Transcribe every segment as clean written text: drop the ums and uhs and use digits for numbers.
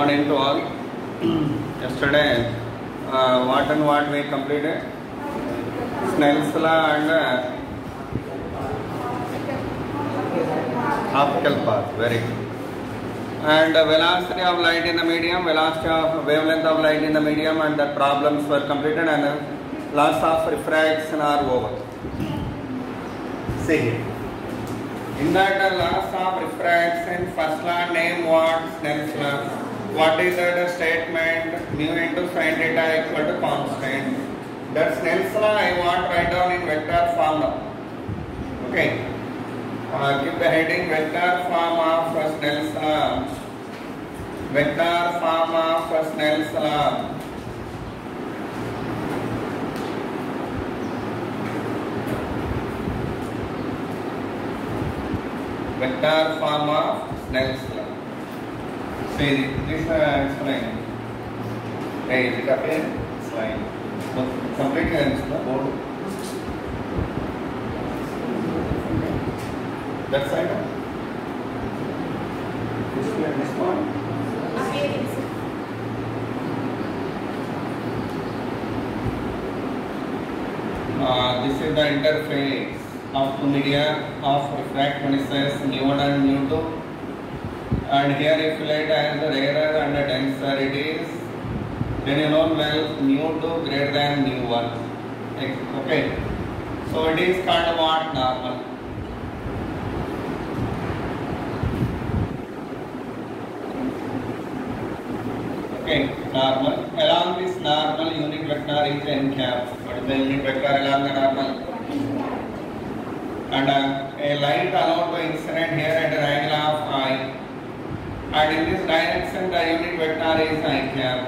morning to all. Yesterday, what we completed? Snell's law and optical path. Very good. And velocity of light in the medium, velocity of wavelength of light in the medium, and the problems were completed, and loss of refraction are over. See here. In that loss of refraction, first law name what? Snell's law. What is that statement? Mu into sin theta equal to constant. That Snell's law I want to write down in vector form. Okay. Give the heading vector form of Snell's law. Vector form of Snell's law. Vector form of Snell's law. See this explain. Hey, is it up here? Slide. Completely answer the board. That side? This one? This is the interface of two media of refraction is mu1 and mu2. And here if you let as rarer and denser it is, then you know well mu2 greater than mu1. Okay. So it is called what? Normal. Okay, normal. Along this normal unit vector is n cap. What is the unit vector along the normal? And a light allowed to incident here at an angle of I. And in this direction the unit vector is I cap.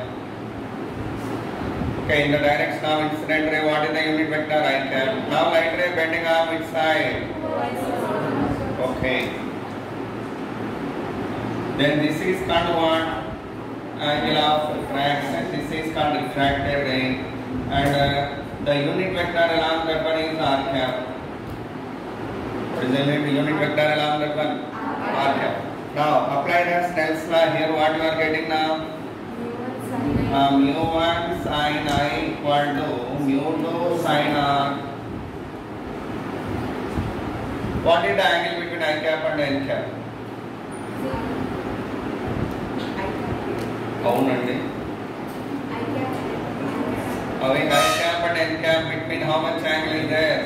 Okay, in the direction of incident ray, what is the unit vector I cap? Now light ray bending on which side? Okay. Then this is called what? Angle of refraction. This is called refracted ray. And the unit vector along that one is R cap. What is the unit vector along that one? R cap. Now apply the Snell's law here. What you are getting now? Mu1 sin I equal to mu2 sin R. What is the angle between I cap and N cap? Avunandi. Having I cap and N cap, between how much angle is there?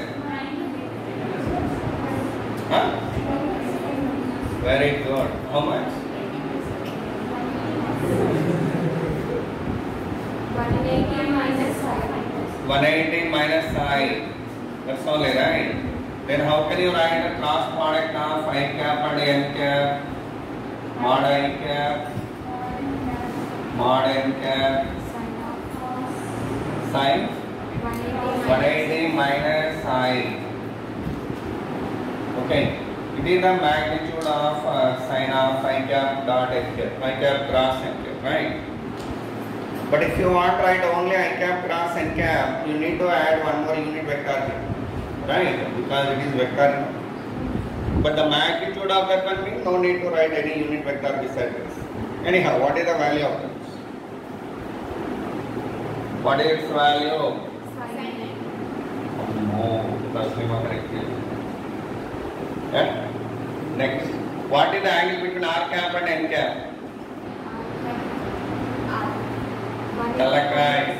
Huh? Very good. How much? 180 minus I. That's only right. Then how can you write a cross product of I cap and N cap? Mod I cap, mod N cap, sin 180 minus I. Okay. It is the magnitude of sin of I cap dot N cap, I cap cross N cap, right? But if you want to write only I cap cross N cap, you need to add one more unit vector here, right? Because it is vector. But the magnitude of that one means no need to write any unit vector beside this. Anyhow, what is the value of this? What is its value? No, that's not correct. Yeah? Next, what is the angle between R cap and N cap? Right.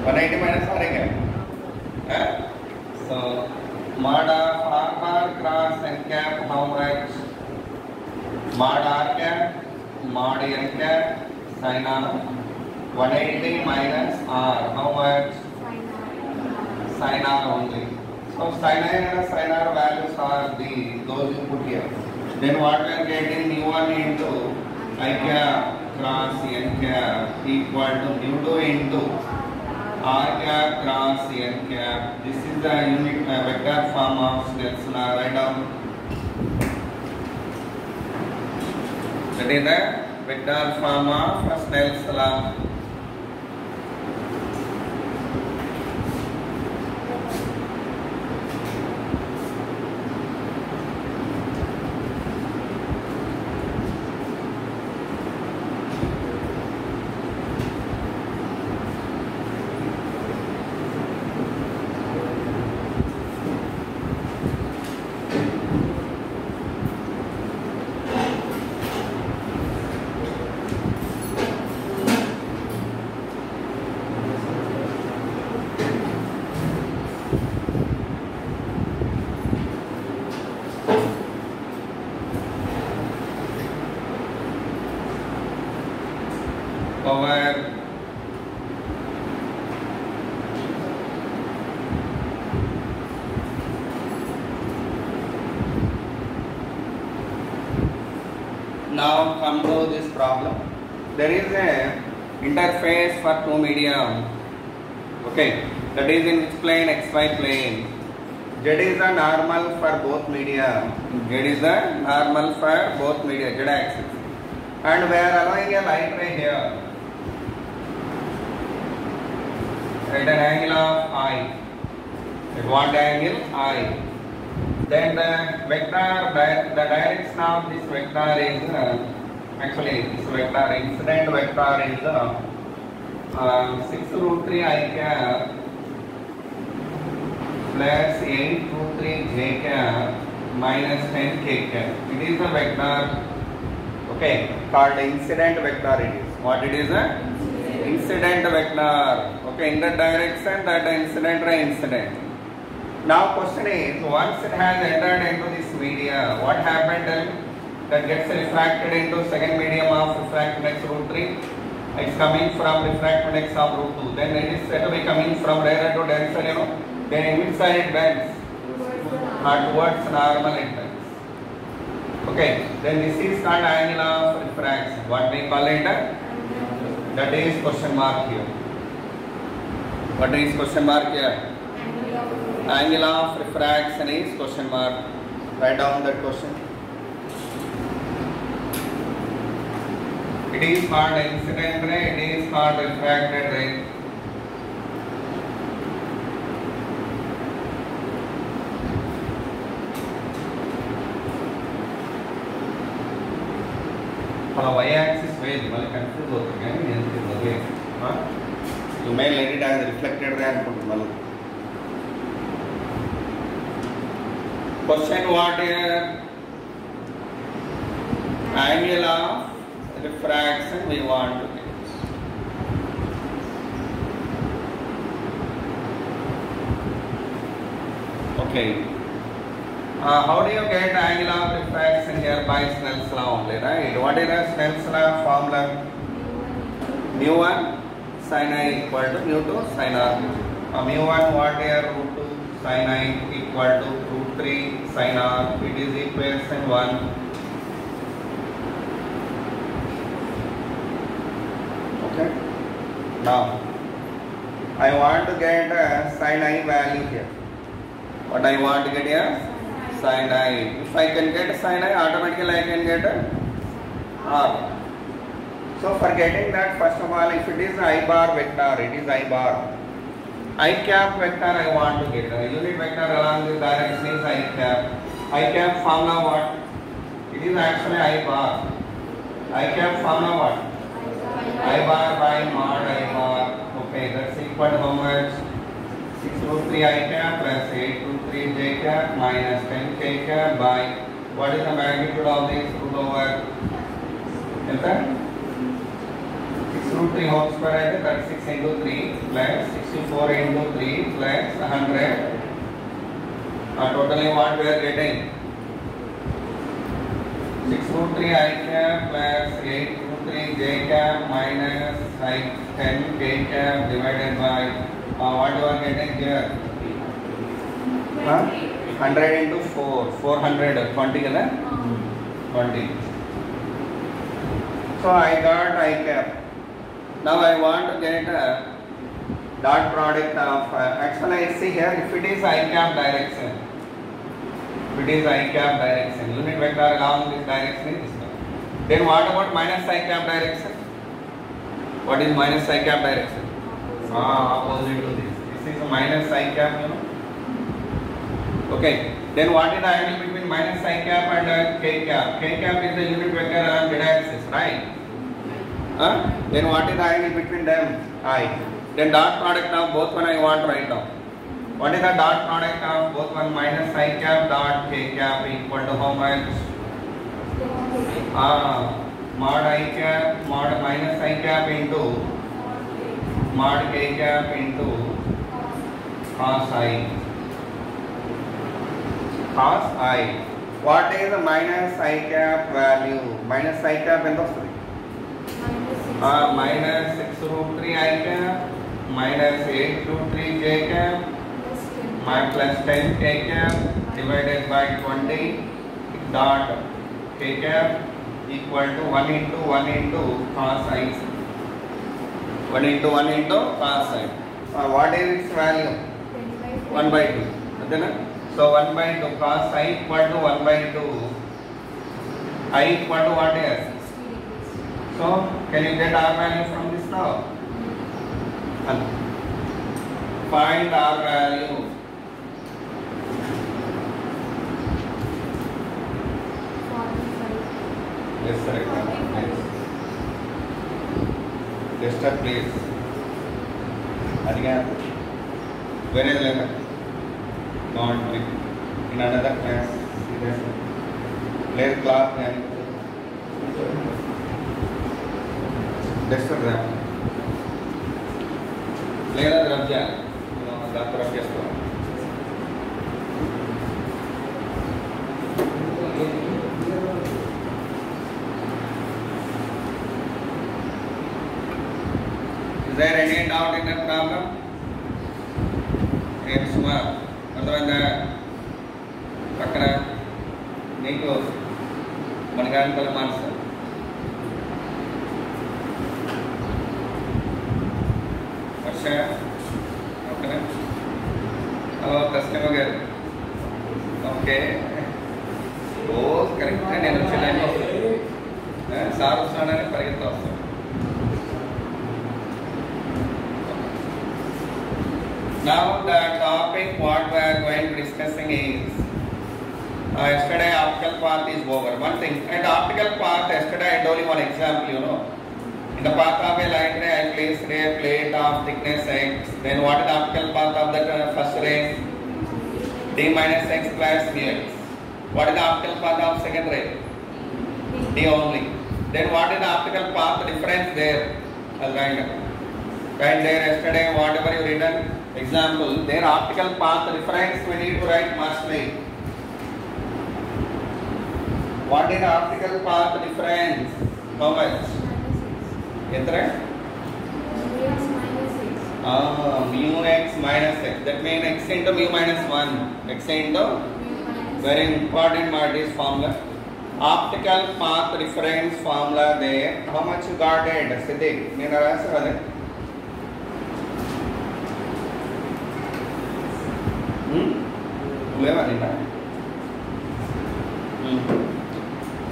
180 minus R cap. So, mod of R cross N cap, how much? Mod R cap, mod N cap, sin R. 180 minus R, how much? Sin R only. So sin I and sin R values are those you put here. Then what we are getting mu1 into I cap cross N cap equal to mu2 into R cap cross N cap. This is the unit vector form of Snell's law. Write down. That is the vector form of Snell's law. over now come to this problem. There is a interface for two medium. Okay, that is in which plane? XY plane. Z is a normal for both media. Z is a normal for both media, Z axis. And we are allowing a light ray here at an angle of I. At what angle? I. Then the vector, the direction of this vector is actually this vector, incident vector is 6 root 3 I cap plus 8 root 3 j cap minus 10 k cap. It is a vector, okay, called incident vector. It is what it is? A incident vector. Okay, in that direction, that incident ray incident. Now question is, once it has entered into this media, what happened then? That gets refracted into second medium of refractive index root 3. It's coming from refractive index of root 2. Then it is said to be coming from rare to denser, you know. Then in which side it bends? Towards normal it bends. Okay, then this is called angle of refraction. What we call it? That is question mark here. What is question mark here? Angle of refraction is question mark. Write down that question. It is called incident ray, it is called refracted ray. Y-axis way, confused you may let it as reflected ray. Question what here? Angle of refraction we want to get. Okay. How do you get angle of refraction here? By Snell's law only, right? What is the Snell's law formula? Mu1 sin I equal to mu2 sin R. Mu1 what here? Root 2 sin I equal to root 3 sin R. It is equation 1. Okay. Now I want to get a sin I value here. What I want to get here? Sin I. If I can get sin I, automatically I can get a R. So for getting that, first of all, if it is I bar vector, it is I bar. I cap vector I want to get. A unit vector along this direction is I cap. I cap formula what? It is actually I bar. I cap formula what? I bar by mod I bar. Okay, that's equal to how much? 6 root 3 I cap plus 8 root 3 j cap minus 10 k cap by what is the magnitude of this root over? Enter? 6 root 3 whole square is 36 into 3 plus 64 into 3 plus 100. Totally what we are getting? 6 root 3 I cap plus 8 root 3 j cap minus 10 k cap divided by what you are getting here? 100 into 4, 400, 20 is that? 20. So I got I cap. Now I want to get a dot product of, actually I see here, if it is I cap direction, unit vector along this direction is this one. Then what about minus I cap direction? What is minus I cap direction? Opposite to this. This is a minus I cap, you know. Okay. Then what is the angle between minus I cap and k cap? K cap is the unit vector along z axis, right? Then what is the angle between them? I. Then dot product of both one I want right now. What is the dot product of both one? Minus I cap dot k cap equal to how much? Mod I cap, mod minus I cap into mod k cap into cos I. Cos I. What is the minus I cap value? Minus I cap ఎంత వస్తుంది? Minus 6 root 3 I cap minus 8 root 3 j cap plus 10 k cap divided by 20 dot k cap equal to 1 into 1 into cos I. 1 into 1 into cos I. What is its value? 1 by 2. Okay? So 1 by 2 cos I equal to 1 by 2. I equal to what is? So can you get R value from this now? Find R value. Yes, sir. Yes, sir, please. Again, where is level? Not in another class. Play class and yes, sir. Play the Rabja. That Rabja. Is there any doubt in that problem? Yes, ma'am. Otherwise, Pakra, Nico, Mangan Kalamansa. Okay. Hello, customer girl. Okay. Oh, correct. I never challenge. Saru sana ne parigetta also. Now the topic what we are going to discussing is yesterday optical path is over. One thing, and optical path yesterday I told you one example, you know. In the path of a light ray, I place a plate of thickness x. Then what is the optical path of the first ray? D minus x plus dx. What is the optical path of second ray? D only. Then what is the optical path difference there? Right there yesterday, whatever you written. Example, their optical path difference we need to write mostly. What is the optical path difference? How much? Mu x minus x. That means x into mu minus 1. X into very important part is formula. Optical path difference formula there. How much you got it? Siddiq, you know answer.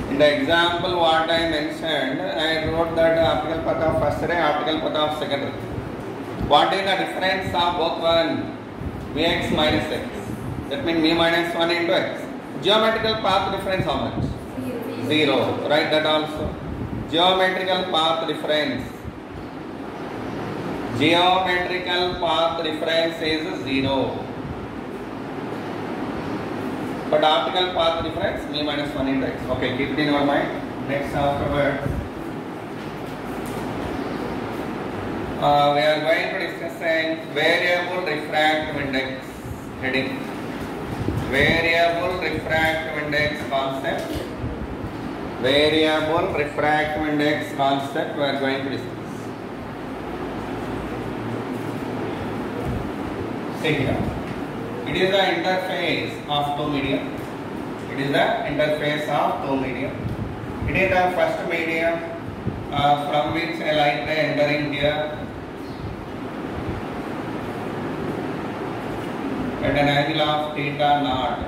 In the example what I mentioned, I wrote that optical path of first ray, optical path of second ray. What is the difference of both one? Vx minus x. That means mu minus 1 into x. Geometrical path difference how much? 0. Write that also. Geometrical path difference. Geometrical path difference is 0. But optical path difference mu minus 1 into x. Okay, keep it in your mind. Next afterwards, we are going to discussing variable refractive index heading. Variable refractive index concept. Variable refractive index concept we are going to discuss. See here. It is the interface of two medium. It is the interface of two medium. It is the first medium from which a light ray entering here at an angle of theta naught.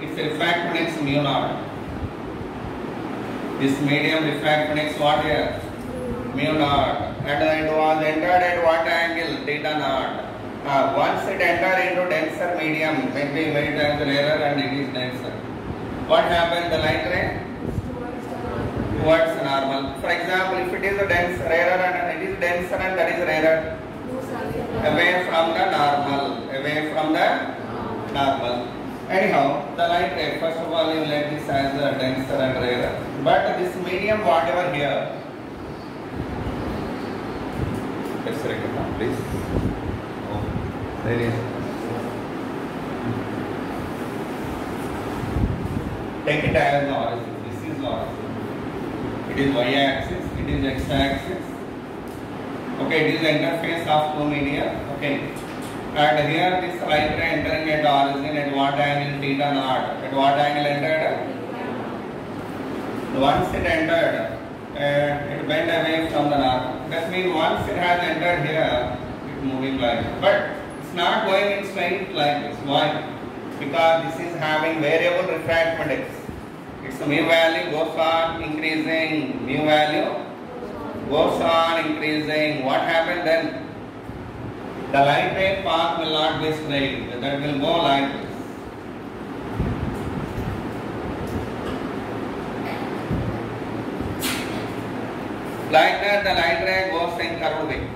Its refractive index mu naught. This medium refractive index what here? Mu naught. And it was entered at what angle? Theta naught. Once it enters into denser medium, maybe many times rarer and it is denser. What happens? The light ray towards normal. For example, if it is a dense rarer and it is denser and that is rarer, away from the normal. Away from the normal. Anyhow, the light ray, first of all, you let this as a denser and rarer. But this medium, whatever here, let's write it down, please. There is Take it as the origin. This is the origin. It is y-axis, it is x-axis. Okay, it is the interface of two media. Okay. And here this light ray entering at the origin at what angle? Theta naught. At what angle entered? Once it entered, it bent away from the north. That means once it has entered here, it is moving like this. But it's not going in straight like this. Why? Because this is having variable refractive index. Its mu value goes on increasing. Mu value goes on increasing. What happens then? The light ray path will not be straight. That will go like this. Like that, the light ray goes in curved way.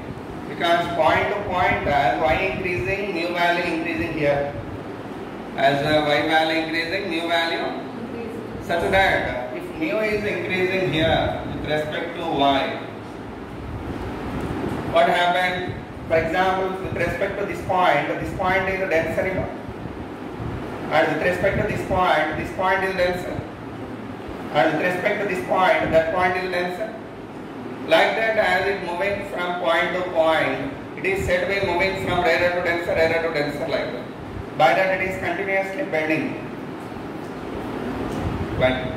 Because point to point, as y increasing, mu value increasing here. As y value increasing, mu value such that if mu is increasing here with respect to y, what happens? For example, with respect to this point is denser, and with respect to this point is denser, and with respect to this point, that point is denser. Like that, as it moving from point to point, it is said to be moving from rarer to denser like that. By that, it is continuously bending. Right.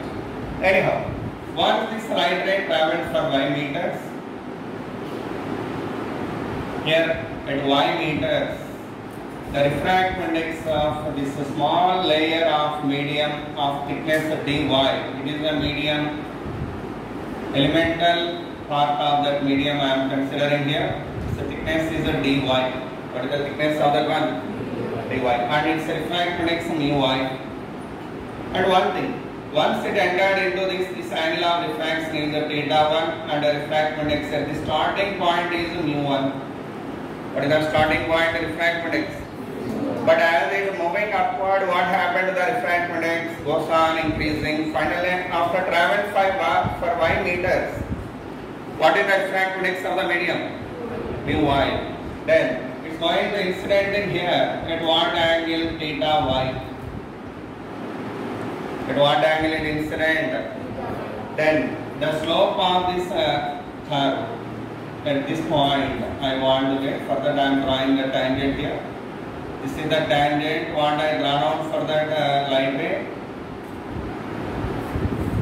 Anyhow, once this light ray travels for y meters, here at y meters, the refractive index of this small layer of medium of thickness dy, it is the medium, elemental part of that medium I am considering here. So thickness is a dy. What is the thickness of that one? Dy. And its refractive index mu y. And one thing, once it entered into this angle of refraction is the theta 1 and the refractive index at the starting point is mu 1. What is the starting point? The refractive index. But as it is moving upward, what happened to the refractive index? Goes on increasing. Finally, after travel for y meters, what is the refractive index of the medium? Mu y. Then it's going to incident in here at what angle? Theta y. At what angle it incident? Then the slope of this curve at this point I want to get. Further I am drawing the tangent here. This is the tangent what I drawn out for that light ray.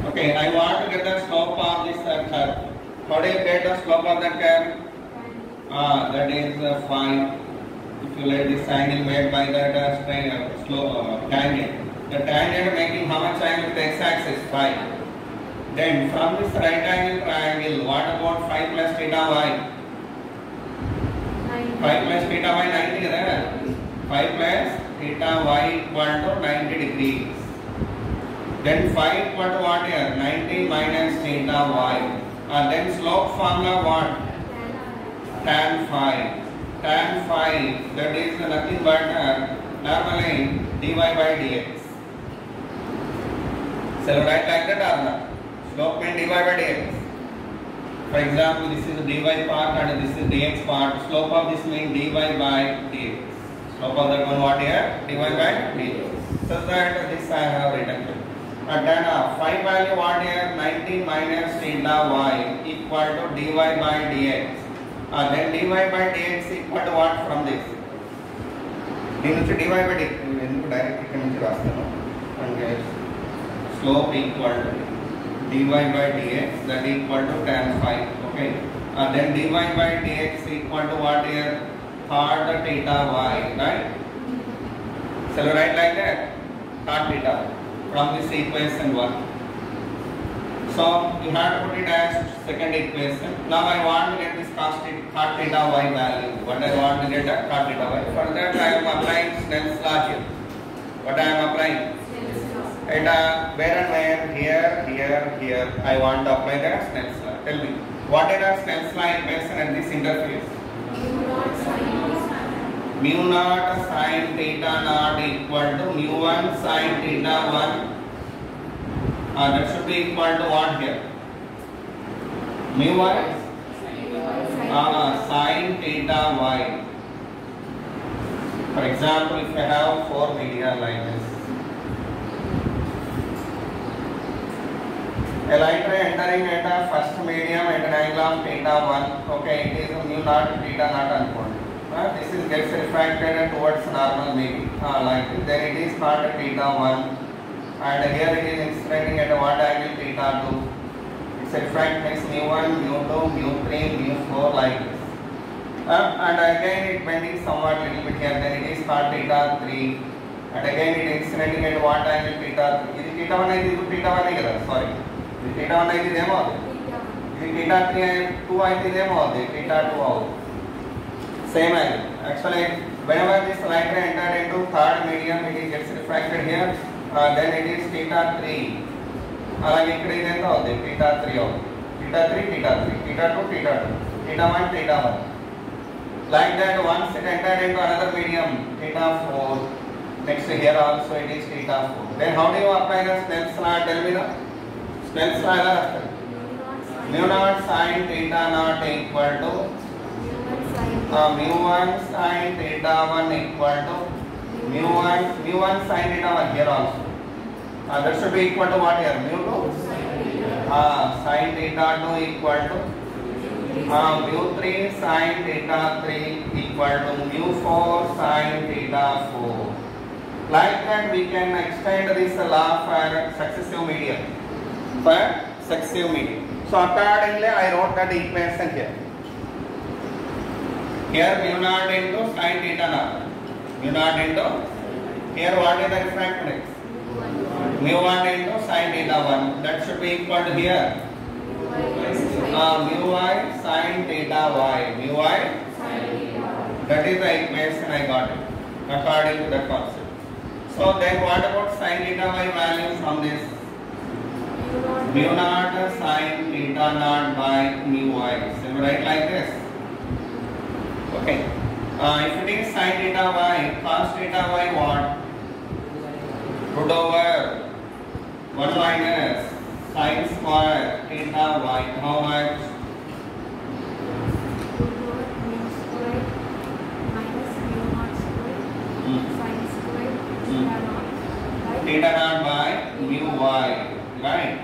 Okay, I want to get the slope of this curve. How do you get the slope of that curve? That is phi. If you let this angle made by that tangent. The tangent making how much angle with x-axis? Phi. Then from this right angle triangle, what about phi plus theta y? 5 plus theta y 90 there. 5 plus theta y equal to 90 degrees. Then phi equal to what here? 90 minus theta y. Then slope formula what? Tan phi. Tan phi, that is nothing but normally dy by dx. Shall we write like that or not? Slope means dy by dx. For example, this is dy part and this is dx part. Slope of this means dy by dx. Slope of that one what here? Dy by dx. So that this I have written here. And then phi value what here? 90 minus theta y equal to dy by dx. Then dy by dx equal to what from this? dy by dx. Direct slope equal to dy by dx, that equal to tan phi. Okay. Then dy by dx equal to what here? Cot theta y, right? Shall we write like that? Cot theta from this equation 1. So you have to put it as second equation. Now I want to get this cot theta y value. What I want to get a cot theta y. For that I am applying Snell's law here. What I am applying? And where and where? Here. I want to apply the Snell's law. Tell me, what is the Snell's law equation at this interface? Mu naught sin theta naught equal to mu 1 sin theta 1. That should be equal to what here? Mu 1 sin theta y. For example, if I have 4 media like this, A light ray entering at a first medium at an angle of theta 1. Okay, it is mu naught theta naught unquote. This is gets refracted towards normal beam. Like this. Then it is called theta 1. And here it is incidentting at what angle theta 2. It's refract makes mu 1, mu 2, mu 3, mu 4 like this. And again it bending somewhat little bit here. Then it is called theta 3. And again it is incidentting at what angle theta 3. This theta 1 is theta 1 sorry. Theta 1 అయితే ఇదేమో అవుతుంది, ఇది theta 2 అయితే ఇదేమో అవుతుంది, theta 2 అవుతుంది. Same angle. Actually, whenever this light ray entered into third medium, it gets refracted here. Then it is theta 3. అలాగే ఇక్కడ ఇది ఎంత అవుతుంది, theta 3 అవుతుంది. Theta 3, theta 3, theta 2, theta 2, theta 1, theta 1. Like that, once it entered into another medium, theta 4. Next here also it is theta 4. Then how do you apply the Snell's law? Tell me now. Snell's law ఎలా రాస్తారు? mu naught sin theta naught equal to mu 1 sin theta 1 equal to mu 1 sin theta 1 here also. That should be equal to what here? Mu 2 sin theta 2 equal to mu 3 sin theta 3 equal to mu 4 sin theta 4. Like that we can extend this law for successive medium. For successive medium. So accordingly I wrote that equation here. Here mu naught into sin theta naught. Mu naught into, here what is the refractive index? Mu 1 into sin theta 1. That should be equal to here. Mu y sin theta y. Mu y. That is the equation I got it. According to that concept. So then what about sin theta y value from this? Mu naught sin theta naught by mu y. So we write like this. Okay. If it is sin theta y, cos theta y what? Root over 1 minus sin square theta y. How much? Theta naught by mu y. Right?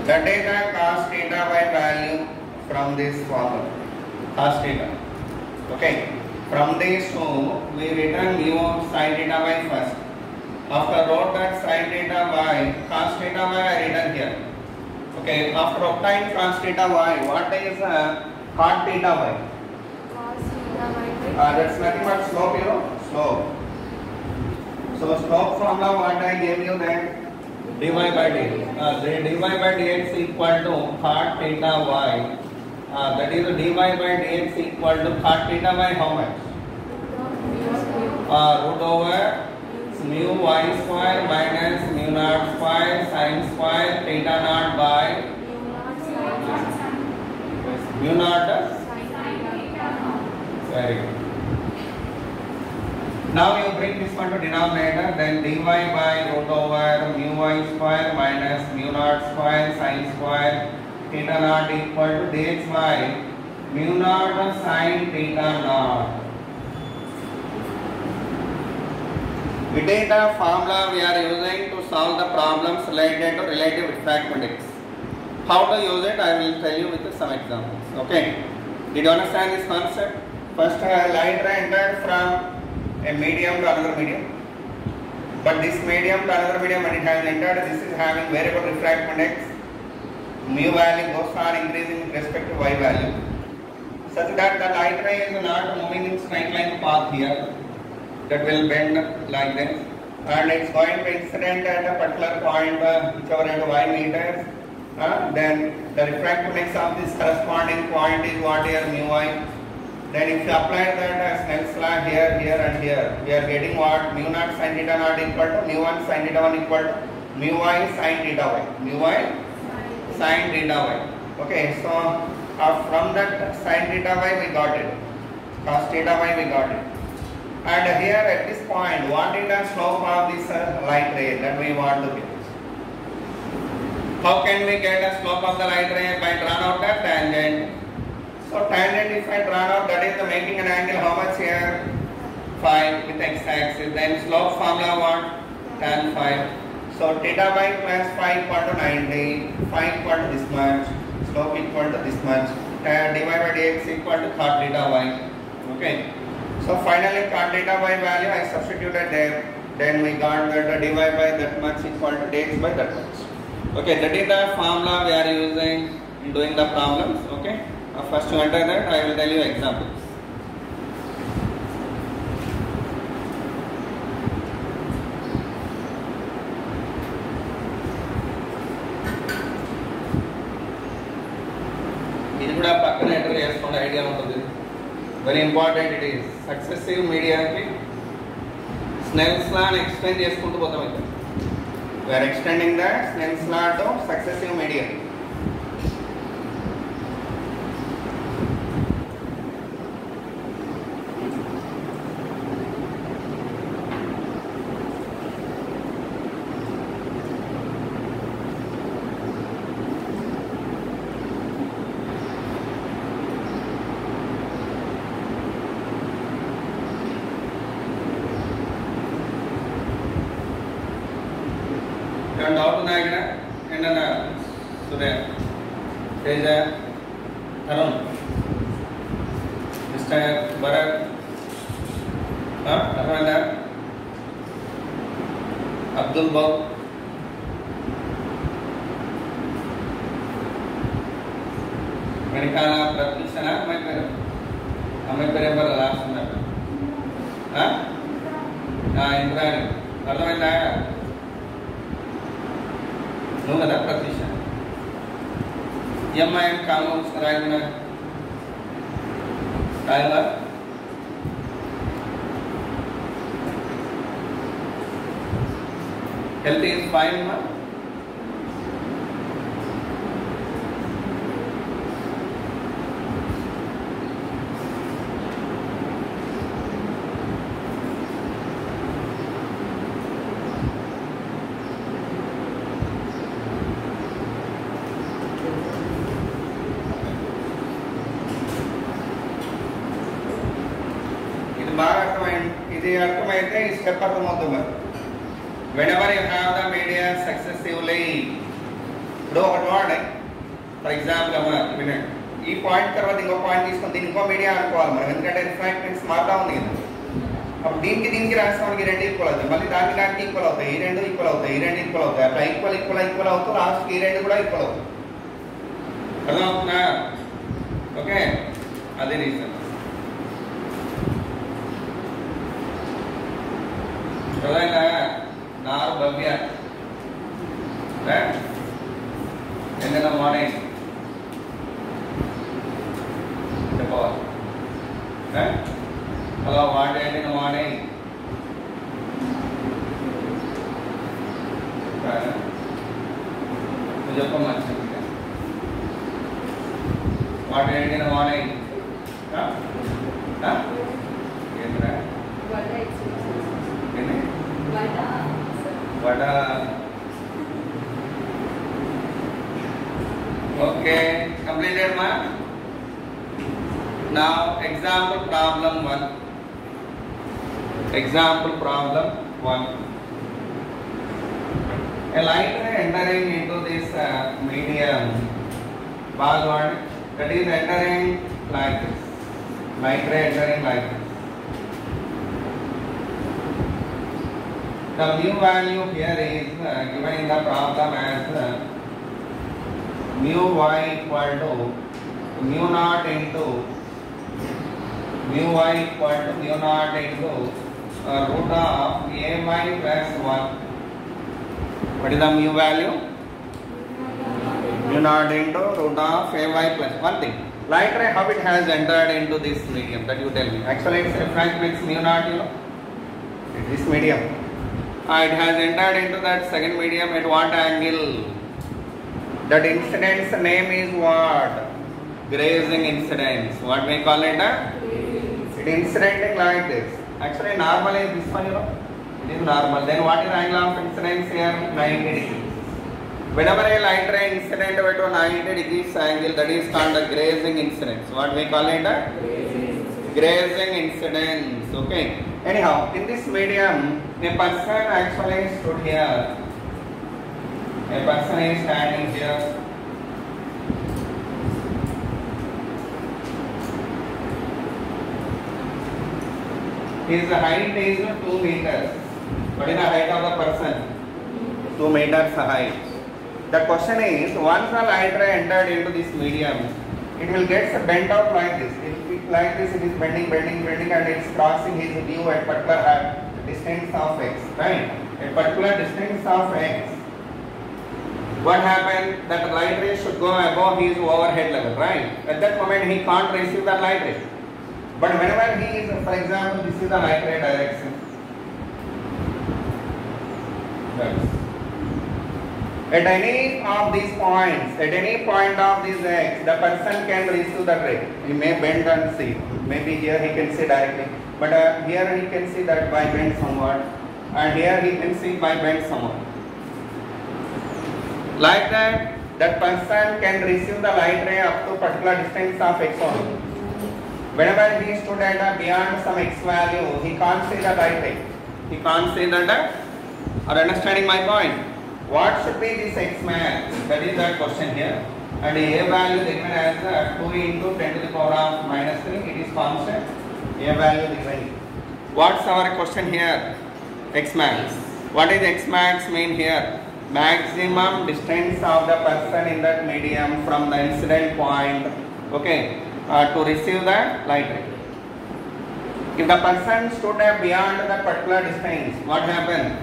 That is the cos theta y value from this formula. Cos theta. Okay. From this two, we return mu sin theta y first. After wrote that sin theta y, cos theta y I written here. Okay. After obtaining cos theta y, what is cot theta y? Cos theta y. That's nothing but slope, you know. Slope. So slope formula what I gave you then? dy by dx. Dy by dx equal to cot theta y. That is dy by dx equal to cot theta y how much? Root over mu y square minus mu naught square sin square theta naught by mu naught. Very good. Now you bring this one to denominator, then dy by root over mu y square minus mu naught square sin square theta naught equal to dx by mu naught sin theta naught. We take the formula we are using to solve the problems related to relative refractive index. How to use it I will tell you with some examples. Okay. Did you understand this concept? First light ray entered from a medium to another medium, but this medium to another medium when it has entered, this is having very good refractive index. Mu value goes on increasing with respect to y value, such that the light ray is not moving in straight line path here. That will bend like this, and it's going to incident at a particular point, whichever at y meters. Then the refractive index of this corresponding point is what here mu y. Then if you apply that Snell's law here, here and here, we are getting what? Mu naught sin theta naught equal to mu 1 sin theta 1 equal to mu y sin theta y. Mu y sin theta y. Okay, so from that sin theta y we got it. Cos theta y we got it. And here at this point, what is the slope of this light ray that we want to get? How can we get the slope of the light ray? By drawn out the tangent. So tangent if I drawn out, that is the making an angle how much here? 5 with x-axis. Then slope formula what? Tan 5. So theta y plus phi equal to 90, phi equal to this much, slope equal to this much, dy by dx equal to cot theta y. Okay. So finally cot theta y value I substituted there. Then we got that the dy by that much equal to dx by that much. Okay, that is the formula we are using in doing the problems. Okay. First to enter that, I will tell you examples. ఇది కూడా పక్కన enter చేసుకోండి, idea ఉంటుంది. Very important it is. Successive మీడియాకి Snell's law extend చేసుకుంటూ పోతాం. అయితే we are extending the Snell's law to successive media. Doubt ఉన్నాయి ఇక్కడ ఏంటన్నా? సూర్య, తేజ, తరుణ్, మిస్టర్ భరత్, అర్థమైందా? అబ్దుల్ బాబు, వెనకాల ప్రత్యూషణ, అమ్మాయి పేరు ఎవరు రాస్తున్నారు? ఇంద్రాణి, అర్థమైందా? నువ్వు కదా ప్రత్యూష. ఈ అమ్మాయి కాము రాయకుండా రాయలా? హెల్త్ ఈజ్ ఫైన్ మా? బాగా అర్థమైంది. ఇది అర్థమైతే ఈ స్టెప్ అర్థమవుతుంది. మరి whenever you have the media successively, ఇప్పుడు ఒకటి వాడే ఫర్ ఎగ్జాంపుల్ వినండి, ఈ పాయింట్ తర్వాత ఇంకో పాయింట్ తీసుకొని దీన్ని ఇంకో మీడియా అనుకోవాలి మనం, ఎందుకంటే రిఫ్రాక్టెన్స్ మారుతా ఉంది కదా. అప్పుడు దీనికి రాష్ట్రానికి రెండు ఈక్వల్ అవుతాయి, మళ్ళీ దానికి ఈక్వల్ అవుతాయి, ఈ రెండు ఈక్వల్ అవుతాయి, ఈ రెండు ఈక్వల్ అవుతాయి, అట్లా ఈక్వల్ అవుతూ లాస్ట్కి ఈ రెండు కూడా ఈక్వల్ అవుతాయి. అర్థమవుతుందా? ఓకే, అదే రీజన్. ప్రధానంగా నారు భవ్య ఎందుకంటే మార్నింగ్ చెప్పవాలి. హలో, వాట్ ఏంటి మార్నింగ్? నువ్వు చెప్పమ్మా. వాట్ ఏంటి మార్నింగ్? ఏంట్రా? Vada. Okay, completed ma? Now example problem 1. Example problem 1. A light ray entering into this medium ball, that is entering like this. Light ray entering like this. The mu value here is given in the problem as mu y equal to mu naught into root of ay plus 1. What is the mu value? Mu naught into root of ay plus 1 thing. Light ray, how it has entered into this medium? That you tell me. Actually, it's refracts mu naught, you know. This medium. It has entered into that second medium at what angle? That incidence name is what? Grazing incidence. What we call it? It incidenting like this. Actually, normal is this one, you know. It is normal. Then what is the angle of incidence here? 90 degrees. Whenever a light ray incident to 90 degrees angle, that is called a grazing incidence. What we call it? Grazing incidence. Okay. Anyhow, in this medium, a person actually stood here. A person is standing here. His height is 2 meters. What is the height of the person? 2 meters height. The question is, once the light ray entered into this medium, it will get bent out like this. Like this, it is bending, and it is crossing his view at particular distance of x, right? At particular distance of x. What happened? That light ray should go above his overhead level, right? At that moment, he can't receive that light ray. But whenever he is, for example, this is the light ray direction. At any of these points, at any point of this x, the person can receive the ray. He may bend and see. Maybe here he can see directly, but here he can see that by bend somewhat, and here he can see by bend somewhat. Like that, that person can receive the light ray up to particular distance of x only. Whenever he stood at beyond some x value, he can't see the light ray. He can't see that. Are you understanding my point? What should be this x max? That is the question here. And a value given as 2 into 10 to the power of minus 3. It is constant. A value given. What's our question here? X max. What is x max mean here? Maximum distance of the person in that medium from the incident point. Okay. To receive the light ray. If the person stood beyond the particular distance, what happened?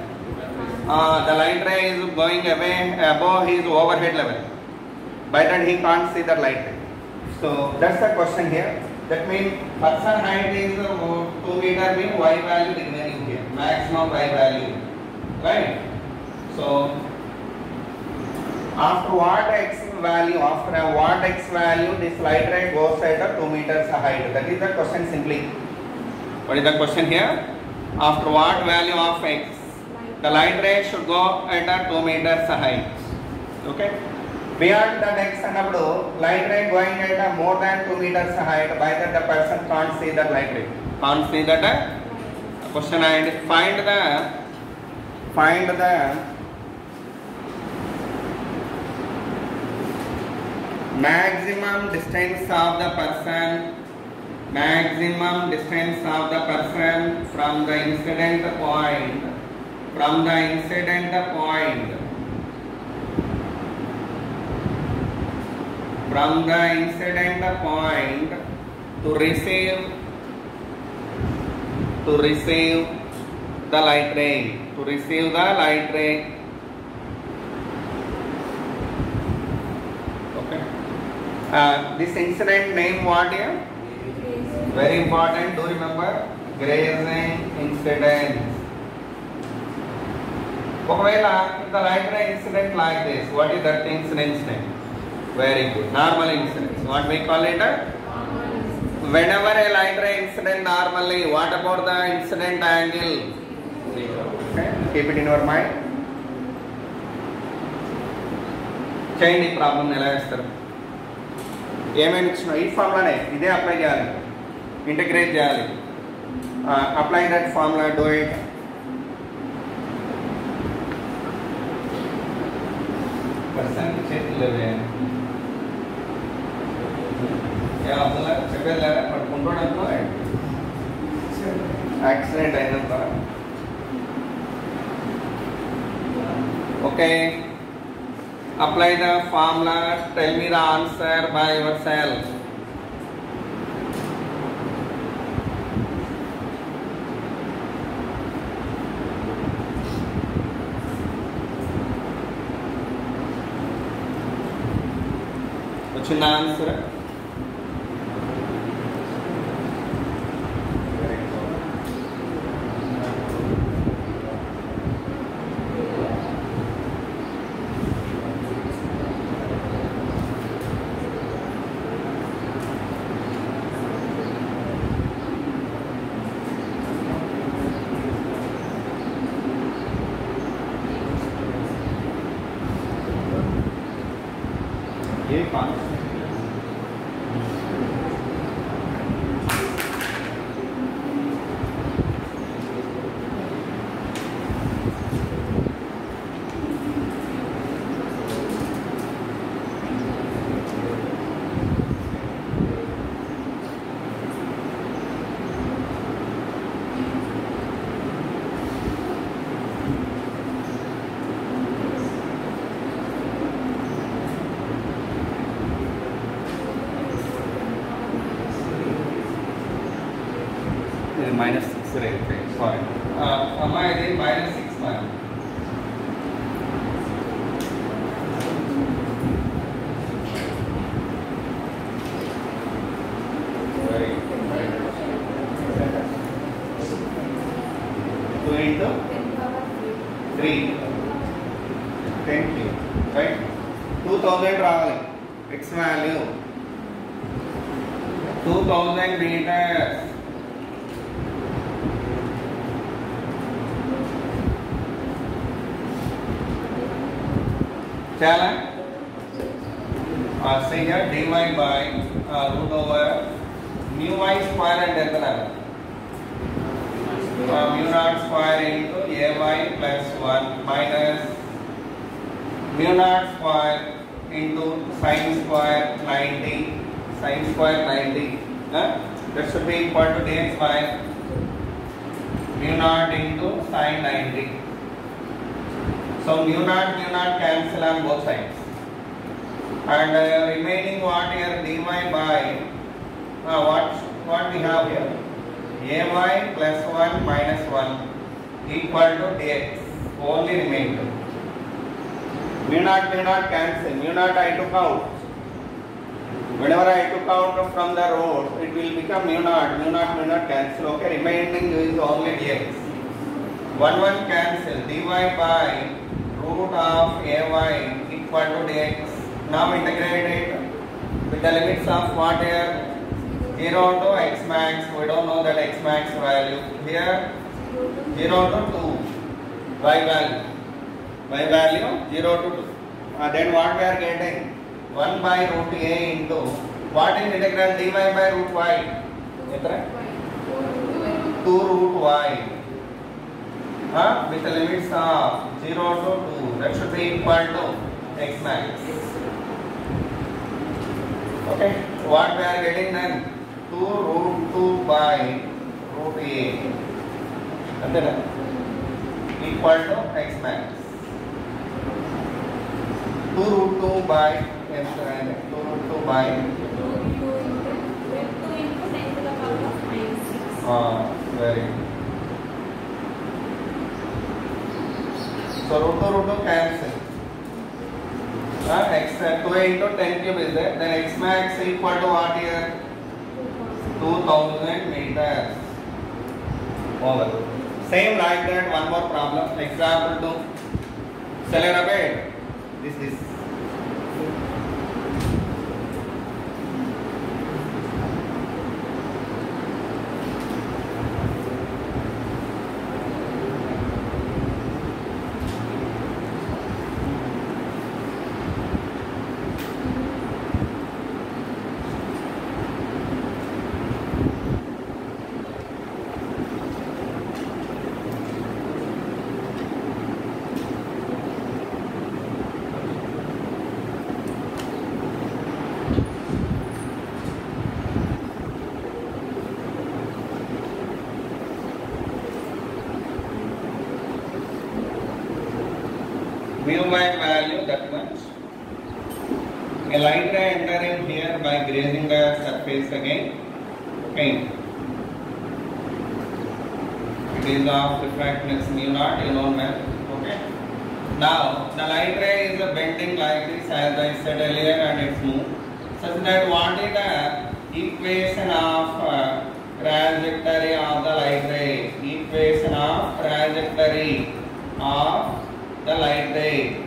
The light ray is going away above his overhead level. By that he can't see the light ray. So that's the question here. That means person height is 2 meter mean y value given here. Maximum y value. Right? So after what x value this light ray goes at 2 meters height. That is the question simply. What is the question here? After what value of x? The light ray should go at 2 meters height. Okay. Beyond the next light ray going at more than 2 meters height, by that the person can't see the light ray. Can't see that question, and find the maximum distance of the person. Maximum distance of the person from the incident point. From the incident point to receive the light ray. Okay. This incident name what here? Very important. Do remember? Grazing incident. If the light ray incident like this, what is that incident's name? Very good. Normal incidence. What we call it? Whenever a light ray incident normally, what about the incident angle? Okay. Keep it in your mind. Change the problem. This formula is apply. Integrate. Apply that formula. Do it. Person చేతిలో చెప్పేది పట్టుకుంటాడు accident అయినంత. Okay, apply the formula. Tell me the answer by yourself. వచ్చిందా answer? ये कौन minus 6 right? Sorry. Amma ఇది minus 6 man. Very good. 2 into 3. 10 cube. Right? 2000 రావాలి. X value 2000 meters. Chala? Say here dy by root over mu y square and delta mu naught square into ay plus 1 minus mu naught square into sin square 90 that should be equal to dx by mu naught into sin 90. So mu naught cancel on both sides, and remaining what here dy by what we have here ay plus 1 minus 1 equal to dx only remaining. Mu naught cancel. Mu naught I took out. Whenever I took out from the root, it will become mu naught cancel. Okay, remaining is only dx. 1 cancel. Dy by root of ay equal to dx. Now integrate it with the limits of what here 0 to x max. We don't know that x max value here 0 to 2 y value 0 to 2. Then what we are getting 1 by root a into what is integral dy by root y? 2 root y. With the limits of 0 to 2, that should be equal to x max. Okay, what we are getting then 2 root 2 by root a equal to x max. 2 root 2 by 2 root 2 by 2 into 10 to the power of minus 6. Very good. So root 2 cancel. X 2 into 10 cube is there. Then x max equal to what here? 2000 meters. Over. Same like that. One more problem. Example 2. Celebrate. This. Mu by value that much. A light ray entering here by grazing the surface again. Okay. It is of refractness mu naught, you know man. Okay. Now the light ray is bending like this as I said earlier, and it's moved such that what is the equation of trajectory of the light ray? Equation of trajectory of the light ray.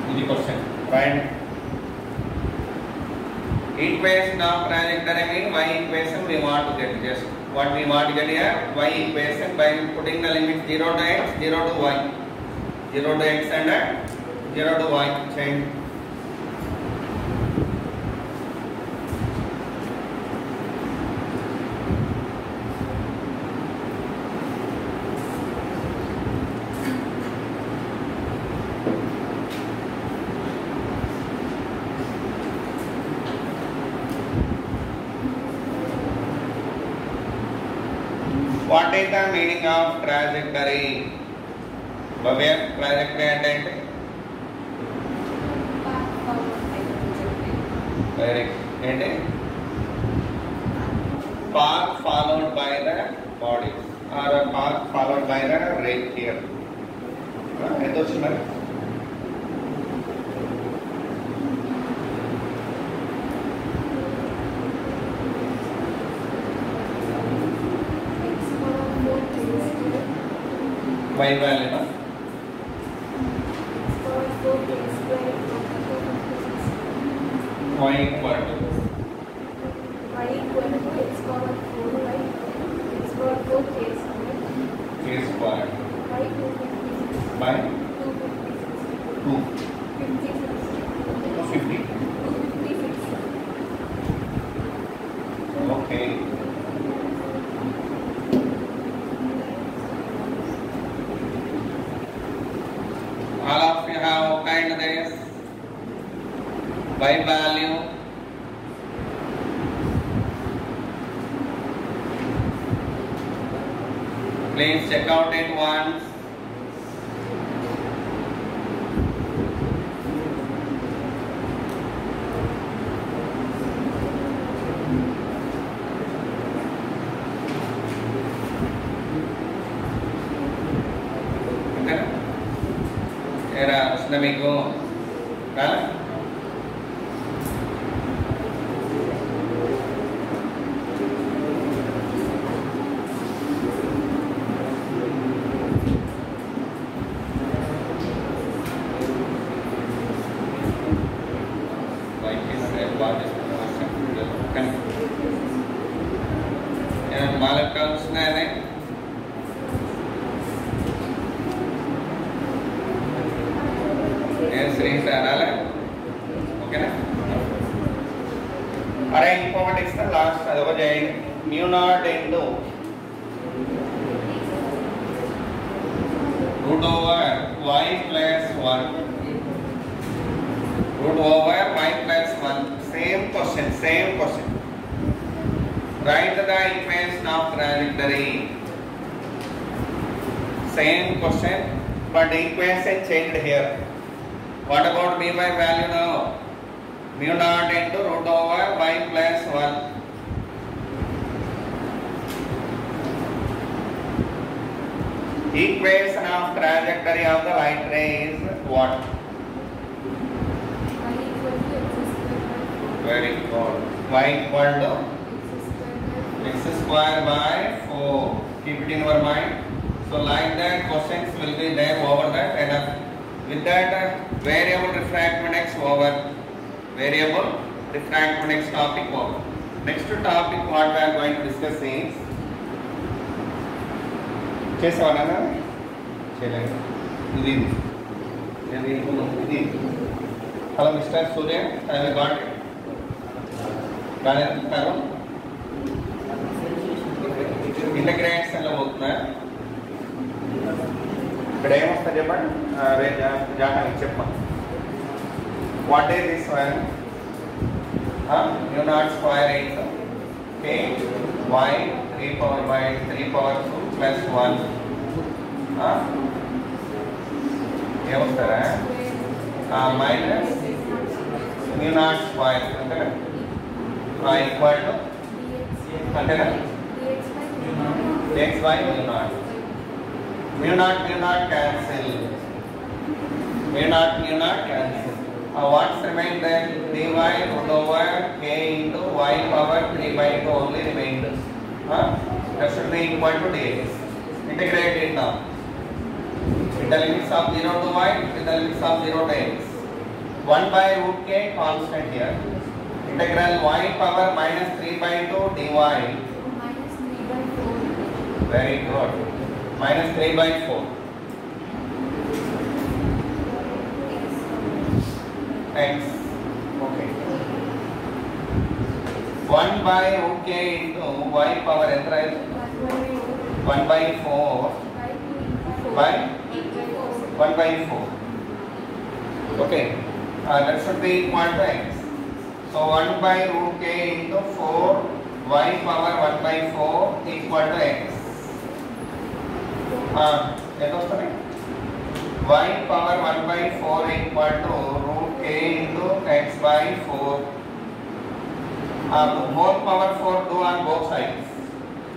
This is the question, right? Equation of trajectory means y equation we want to get. Just what we want to get here, y equation by putting the limit 0 to x, 0 to y, 0 to x and 0 to y. Change. What is the meaning of trajectory? Bhavya, trajectory అంటే very ఏంటి path followed by the body or a path followed by the ray here. ఎంత వచ్చింది మరి? Y value y equal to k square by 250. Okay. All of you have kind this y value. Please check out it once. Era sudah minggu, kan? Alright, ఇంకొకటి ఇస్తా last అది ఒక చేయండి. mu naught into root over y plus 1. Root over y plus 1. Same question. Write the equation of trajectory. Same question, but equation changed here. What about my value now? Mu naught into root over y plus 1. Equation of trajectory of the light ray is what? Very good. Y equal to x square by 4. Keep it in your mind. So like that questions will be there over that, and with that variable refractive index over. Variable refractive index topic over. Next topic what we are going to discuss is చేసావా చేయలేదు ఇది hello mister Surya I got బాగా ఇంటగ్రేట్స్ అలా పోతున్నా ఇక్కడ ఏమొస్తా చెప్పండి జాగ్రత్తగా చెప్పండి. What is this one? Mu naught square into k y 3 power by 3 power 2 plus 1. Minus mu naught square. Equal to x by mu naught. Mu naught cancel. Mu naught cancel. What's remained then? Dy root over k into y power 3 by 2 only remained. That should be equal to dx. Integrate it now. With the limits of 0 to y, with the limits of 0 to x. 1 by root k constant here. Integral y power minus 3 by 2 dy. Minus 3 by 4. Very good. Minus 3 by 4. X. Okay. 1 by root k into y power enter 1 by 4 by 1 by 4. Okay. That should be equal to x. So 1 by root k into 4 y power 1 by 4 equal to x. Y power 1 by 4 equal to root k into x by 4. Both power 4 do on both sides.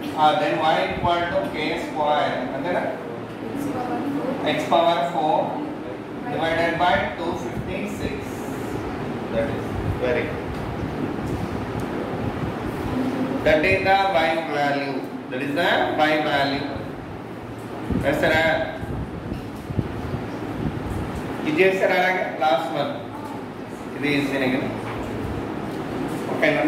Then y equal to k square. Andena x power 4 divided by 256. That is very good. That is the y value. That is the y value. Yes sir. Is sir last one. It is again. Okay, no?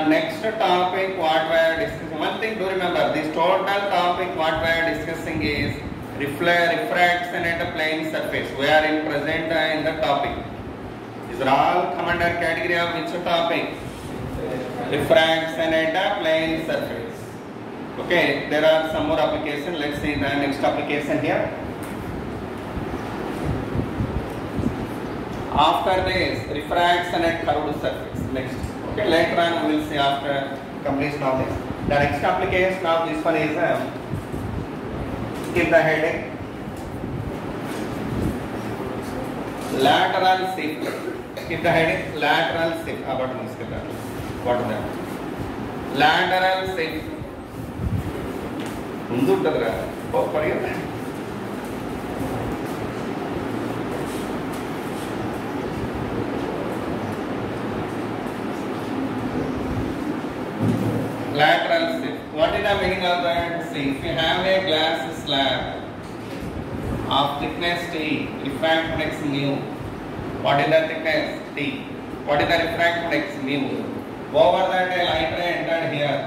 Next topic what we are discussing. One thing to remember, this total topic what we are discussing is refraction at a plane surface. We are in present in the topic. These are all come under category of which topic? Refraction at a plane surface. Okay, there are some more applications. Let's see the next application here. After this, refraction at curved surface. Next. Okay, later on we will see after completion of this. The next application of this one is give the heading lateral shift. Give the heading lateral shift. What is that? Lateral shift. Mundu uttadra. Oh, pariyalla. Lateral shift. What is the meaning of that? See, if you have a glass slab of thickness T, refractive index mu. What is the thickness T? What is the refractive index mu? Over that a light ray entered here.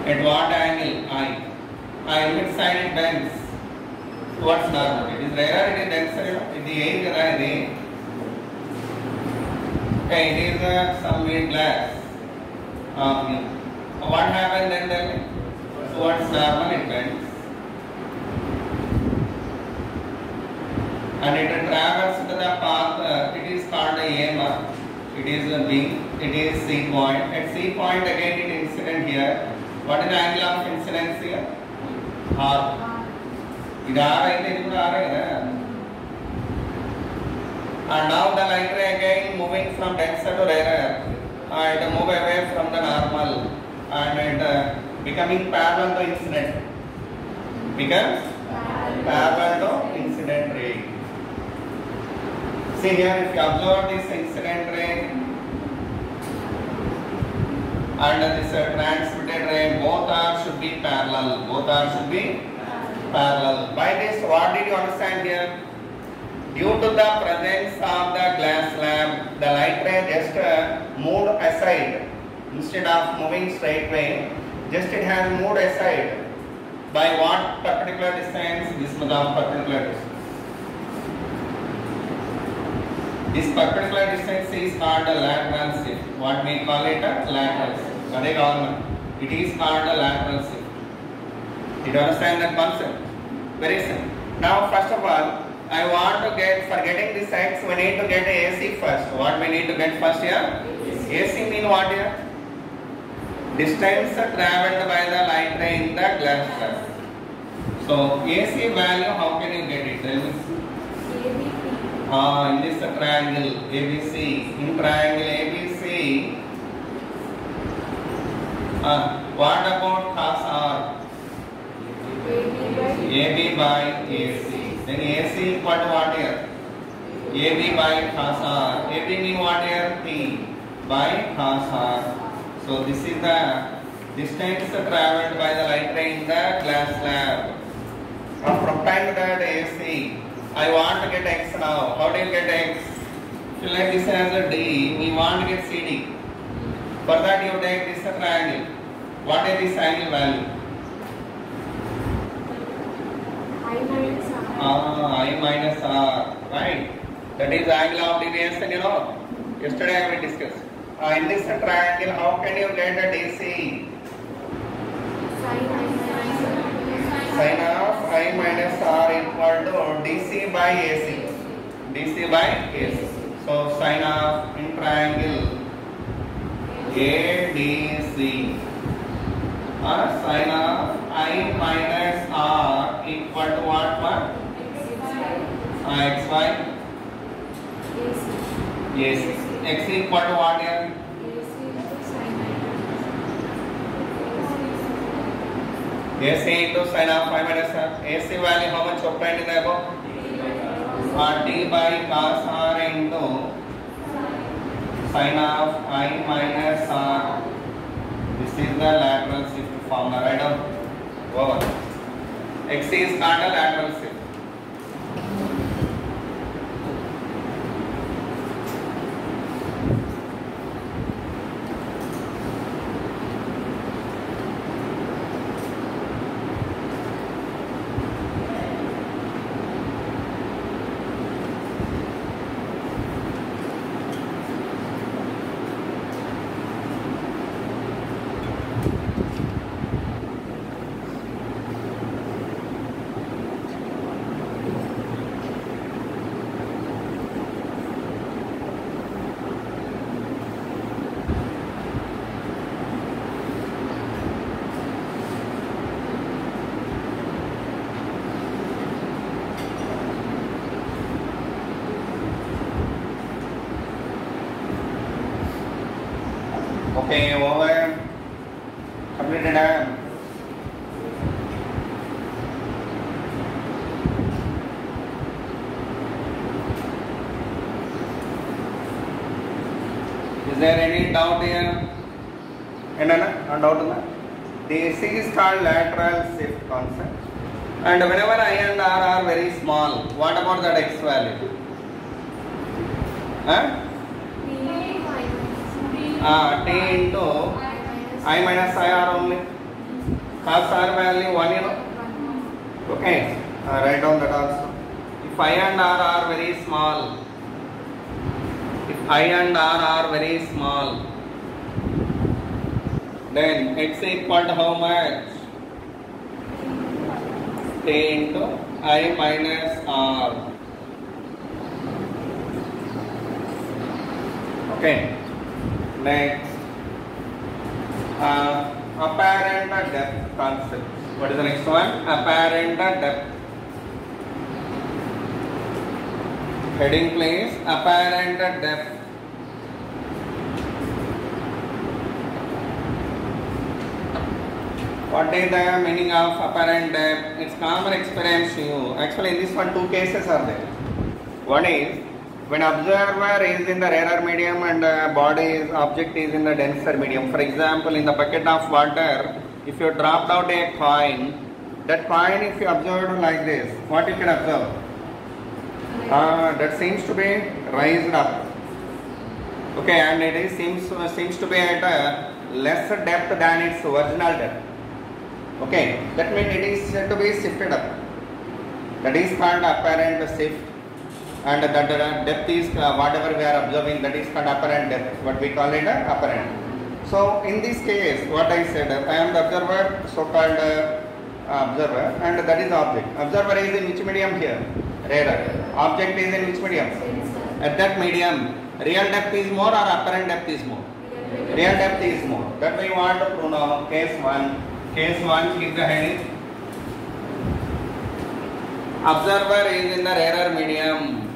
At what angle? I. Which side it bends? Towards normal. It is rarer, it is denser. It is air. Okay, it is some weird glass. What happens then? Towards normal it bends. And it travels to the path, it is called a EMF. It is a B, it is C point. At C point again it incident here. What is the angle of incidence here? R. It R, it is R. And now the light ray again moving from denser to rarer. It move away from the normal and it becoming parallel to incident. Becomes parallel to incident ray. See here, if you observe this incident ray and this transmitted ray, both are should be parallel. Both are should be parallel. By this, what did you understand here? Due to the presence of the glass slab, the light ray just moved aside instead of moving straight way. Just it has moved aside. By what particular distance? This much of particular distance. This particular distance is called a lateral shift. What we call it a lateral shift. It is called a lateral shift. Did you understand that concept? Very simple. Now, first of all, I want to get, for getting this x, we need to get a AC first. What we need to get first here? AC mean what here? Distance traveled by the light ray in the glass slab. So, AC value, how can you get it? Tell me. In this triangle ABC, in triangle ABC, what about cos R? AB by AC. Then AC equal to what here? AB by cos R. AB mean what here? T by cos R. So this is the distance traveled by the light ray in the glass slab. Now from time to that AC, I want to get x now. How do you get x? If you like this as a D, we want to get CD. For that you take this triangle. What is this angle value? I minus R, right? That is angle of deviation, you know. Yesterday we discussed. In this triangle, how can you get a DC? Sin of I minus R equal to DC by AC. DC by AC. So sin of in triangle ADC. Sin of I minus R equal to what one? XY AC. X equal to what here? AC into sin of I minus r. AC value how much obtained in the above? T by cos r into sin of I minus r. This is the lateral shift formula. Write down. Over. X is called a lateral shift. Okay, over. Completed. Is there any doubt here? No doubt in that. This is called lateral shift concept. And whenever I and R are very small, what about that X value? T into I minus IR only. Cos R value 1, you know. Okay, write down that also. If I and R are very small, then X equal to how much? T into I minus R. Okay. Next, apparent depth concept. What is the next one? Apparent depth. Heading please. Apparent depth. What is the meaning of apparent depth? It's common experience to you. Actually, in this one, two cases are there. One is when observer is in the rarer medium and object is in the denser medium. For example, in the bucket of water, if you dropped out a coin, that coin if you observe like this, what you can observe? That seems to be raised up. Okay, and it seems to be at a lesser depth than its original depth. Okay, that means it is said to be shifted up. That is called apparent shift. And that depth is whatever we are observing, that is called apparent depth, but we call it apparent. So in this case, what I said, I am the observer, so-called observer, and that is object. Observer is in which medium here? Rarer. Object is in which medium? At that medium, real depth is more or apparent depth is more? Real depth is more. That we want to prove now. Case 1. Case 1, keep the heading. Observer is in the rarer medium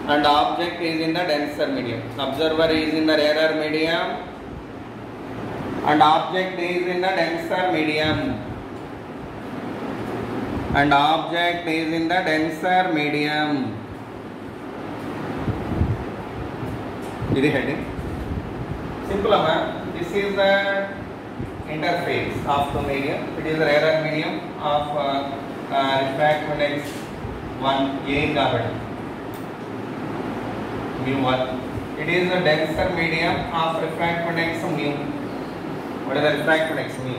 and object is in the denser medium. Observer is in the rarer medium and object is in the denser medium. And object is in the denser medium. This is heading. Simple, this is the interface of the medium. It is the rarer medium of refractive index 1A కాబట్టి mu1. It is a denser medium of refractive index mu. What is the refractive index mu?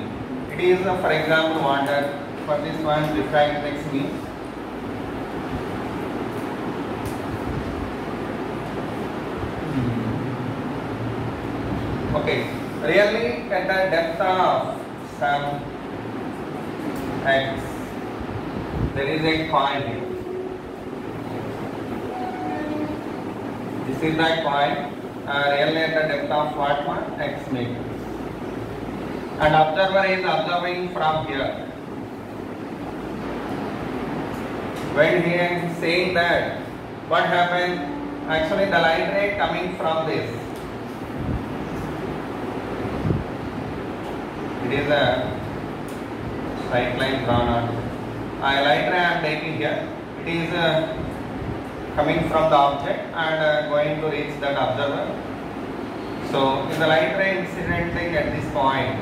It is for example water. For this one, refractive index mu. Okay, really at the depth of some x, there is a coin here. This is the coin, really at the depth of what one? X meter. And observer is observing from here. When he is saying that, what happened? Actually, the light ray coming from this. It is a straight line drawn on. A light ray I am taking here. It is coming from the object and going to reach that observer. So, if the light ray incidenting at this point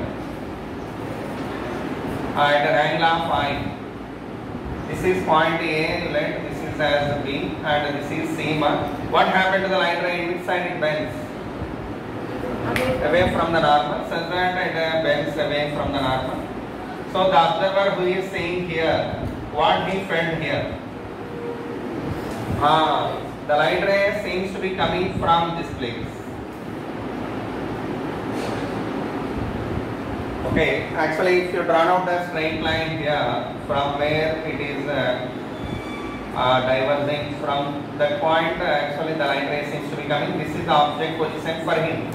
at an angle of I, this is point A, let this is as B, and this is C mark. What happened to the light ray? Which side it bends? Away from the normal, such that it bends away from the normal. So the observer who is seeing here, what he felt here? The light ray seems to be coming from this place. Okay, actually if you draw out the straight line here, from where it is diverging from that point, actually the light ray seems to be coming. This is the object position for him.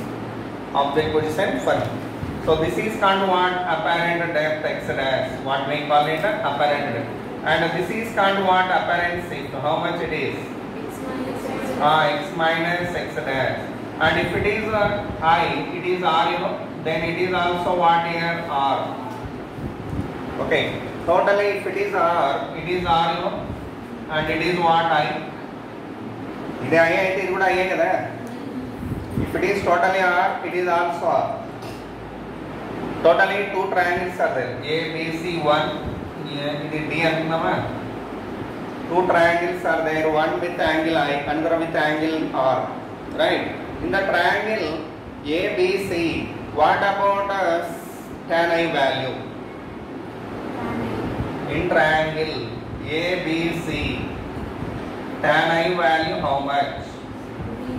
Object position for him. So this is called what? Apparent depth x dash. What we call it? Apparent depth. And this is called what? Apparent shift. How much it is? X minus x dash. And if it is I, it is R, you know, then it is also what here? R. Okay. Totally if it is R, it is R, you know, and it is what? I. This I is good I kada. If it is totally R, it is also R. Totally two triangles are there. A, B, C, 1. It is D and two triangles are there. One with angle I, another with angle R. Right? In the triangle A, B, C, what about tan I value? In triangle A, B, C, tan I value how much?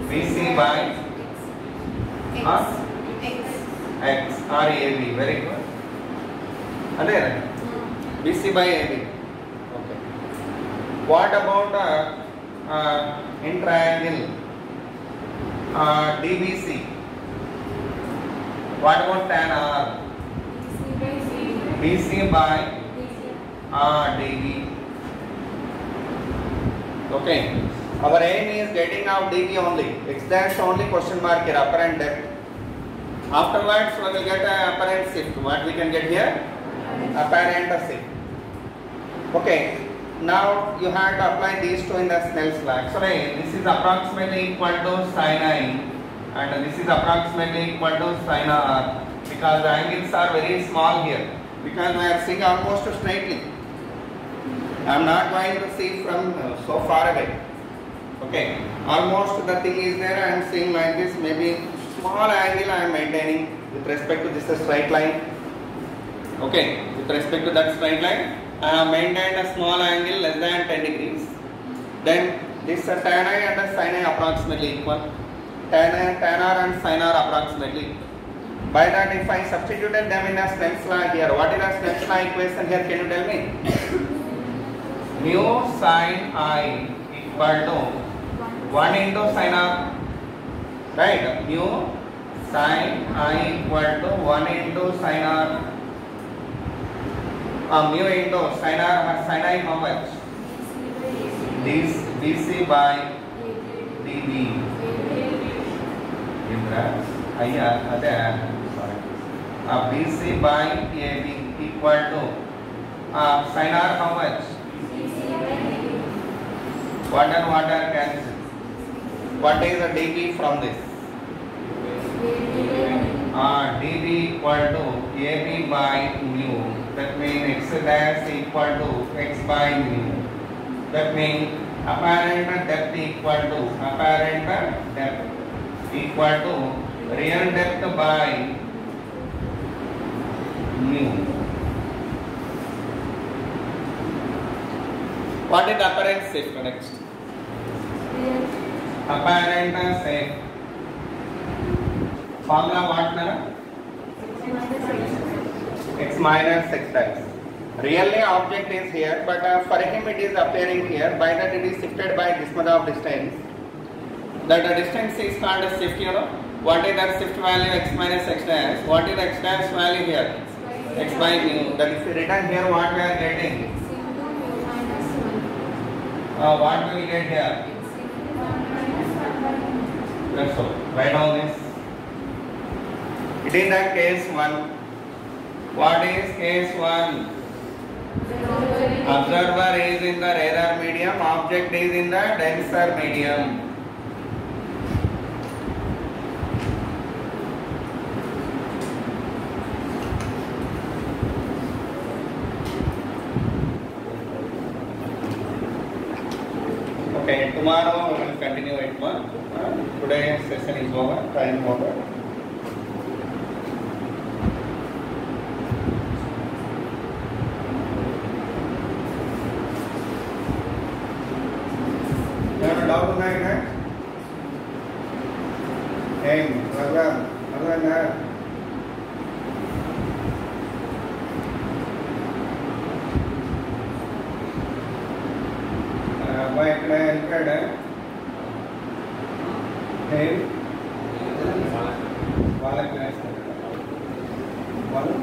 BC by X or AB. Very good. Are BC by AB. Okay. What about in triangle DBC? What about tan R? BC by DB. Okay. Our aim is getting out DB only. X dash only question mark here, apparent depth. Afterwards we will get an apparent shift. What we can get here? Apparent shift. Okay. Now you have to apply these two in the Snell's law. So this is approximately equal to sin I and this is approximately equal to sin R, because the angles are very small here, because we are seeing almost straightly. I am not going to see from so far away. Okay, almost the thing is there. I am seeing like this, maybe small angle I am maintaining with respect to this straight line. Okay, with respect to that straight line, I have maintained a small angle less than 10 degrees. Then this tan I and sin I approximately equal. Tan R and sin R approximately. By that, if I substituted them in a Snell's law here, what is the Snell's law equation here? Can you tell me? Mu sin I equal to 1 into sin R. Right? Mu sin I equal to 1 into sin R. Mu into sin R, sin I how much? This BC by DB. BC by AB equal to sin R how much? Water cancel. What is the dB from this? dB equal to AB by mu. That means x dash equal to x by mu. That means apparent depth equal to real depth by mu. What is apparent shift next? Apparent shift. Formula what Nana? X minus x dash. Really object is here, but for him it is appearing here. By that it is shifted by this much of distance. That the distance is called a shift, you know. What is that shift value? X minus x dash. What is the x dash value here? X by mu. That if we written here, what we are getting? What will we get here? That's all. Write down this. It is the case 1. What is case 1? Observer is in the rarer medium, object is in the denser medium. Okay, tomorrow we will continue at 1. Today's session is over, time over. ఏమైనా doubt ఉన్నాయి ఇక్కడ ఏం అర్థమైందా అబ్బాయి ఇక్కడ వెళ్ళిపోయాడా ఏం వాళ్ళకి వేస్తాడు వాళ్ళు